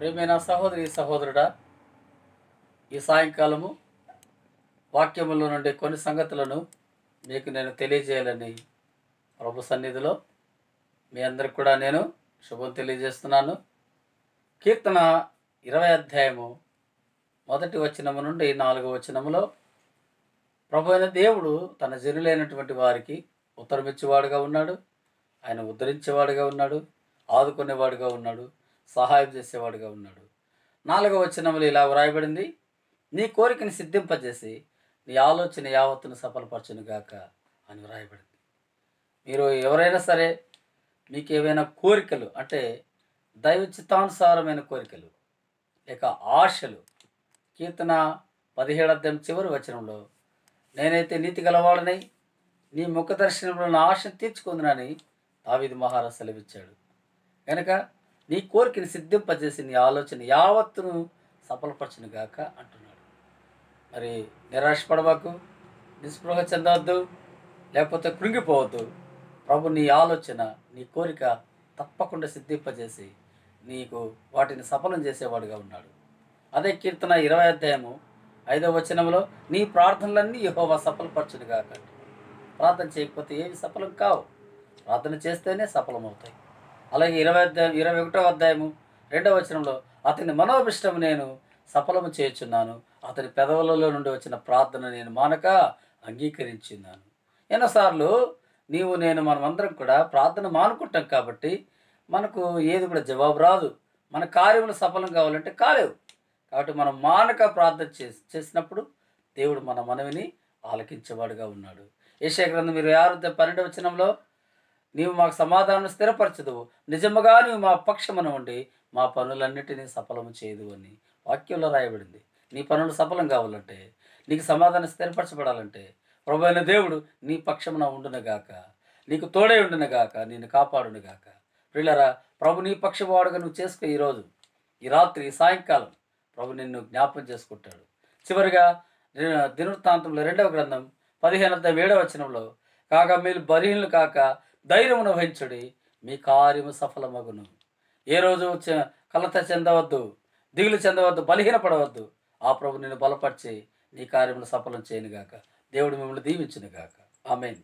ప్రియమైన సహోదరి సహోదరుడా, ఈ సాయంకాలము వాక్యములో నుండి కొన్ని సంగతులను మీకు నేను తెలియజేయాలని ప్రభు సన్నిధిలో మీ అందరికి కూడా నేను శుభం తెలియజేస్తున్నాను. కీర్తన 20 అధ్యాయము 1 వచనము నుండి 4 వచనములో ప్రభు అయిన దేవుడు తన జనులైనటువంటి వారికి ఉత్తరమిచ్చేవాడుగా ఉన్నాడు. ఆయన ఉద్ధరించేవాడుగా ఉన్నాడు, ఆదుకునేవాడుగా ఉన్నాడు, సహాయం చేసేవాడుగా ఉన్నాడు. 4వ వచనములు ఇలా వ్రాయబడింది: నీ కోరికని సిద్ధింపజేసి నీ ఆలోచన యావత్తును సఫలపరచునుగాక అని వ్రాయబడింది. మీరు ఎవరైనా సరే మీకు ఏవైనా కోరికలు అంటే దైవ చిత్తానుసారమైన కోరికలు లేక ఆశలు, కీర్తన 17 అధ్యాయం చివరి వచనంలో నేనైతే నీతి గలవాడనై నీ ముఖ దర్శనంలో నా ఆశను తీర్చుకుందునని దావీదు మహారాజు సెలవిచ్చాడు. కనుక నీ కోరికని సిద్ధింపజేసి నీ ఆలోచన యావత్తును సఫలపరచునుగాక అంటున్నాడు. మరి నిరాశపడవద్దు, నిస్పృహ చెందవద్దు, లేకపోతే కృంగిపోవద్దు. ప్రభు నీ ఆలోచన, నీ కోరిక తప్పకుండా సిద్ధింపజేసి నీకు వాటిని సఫలం చేసేవాడుగా ఉన్నాడు. అదే కీర్తన 20 అధ్యాయము 5వ వచనంలో నీ ప్రార్థనలన్నీ యెహోవా సఫలపరచునుగాక. ప్రార్థన చేయకపోతే ఏవి సఫలం కావు, ప్రార్థన చేస్తేనే సఫలమవుతాయి. అలాగే 21వ అధ్యాయము 2వ వచనంలో అతని మనోభిష్టము నేను సఫలము చేయుచున్నాను, అతని పెదవులలో నుండి వచ్చిన ప్రార్థన నేను మానక అంగీకరించున్నాను. ఎన్నోసార్లు నీవు నేను మనమందరం కూడా ప్రార్థన మానుకుంటాం కాబట్టి మనకు ఏది కూడా జవాబు రాదు. మన కార్యములు సఫలం కావాలంటే కాలేవు. కాబట్టి మనం మానక ప్రార్థన చేసినప్పుడు దేవుడు మన మనవిని ఆలకించేవాడుగా ఉన్నాడు. యెషయా గ్రంథం 26:12 వచనంలో నీవు మాకు సమాధానం స్థిరపరచదువు, నిజముగా నీవు మా పక్షమున ఉండి మా పనులన్నిటినీ సఫలము చేయదు అని వాక్యంలో రాయబడింది. నీ పనులు సఫలం కావాలంటే, నీకు సమాధానం స్థిరపరచబడాలంటే ప్రభు అయిన దేవుడు నీ పక్షమున ఉండునుగాక, నీకు తోడే ఉండునుగాక, నిన్ను కాపాడునుగాక. ప్రియులారా, ప్రభు నీ పక్షవాడుగా నువ్వు చేసుకో. ఈరోజు, ఈ రాత్రి, ఈ సాయంకాలం ప్రభు నిన్ను జ్ఞాపకం చేసుకుంటాడు. చివరిగా దినవృత్తాంతంలో 2వ గ్రంథం 15:7 వచనంలో కాగా మీరు బలహీనులు కాక ధైర్యమును వహించుడి, మీ కార్యము సఫలమగును. ఏ రోజు కలత చెందవద్దు, దిగులు చెందవద్దు, బలహీనపడవద్దు. ఆ ప్రభు నిన్ను బలపరిచి నీ కార్యమును సఫలం చేయనుగాక. దేవుడు మిమ్మల్ని దీవించునుగాక. ఆమేన్.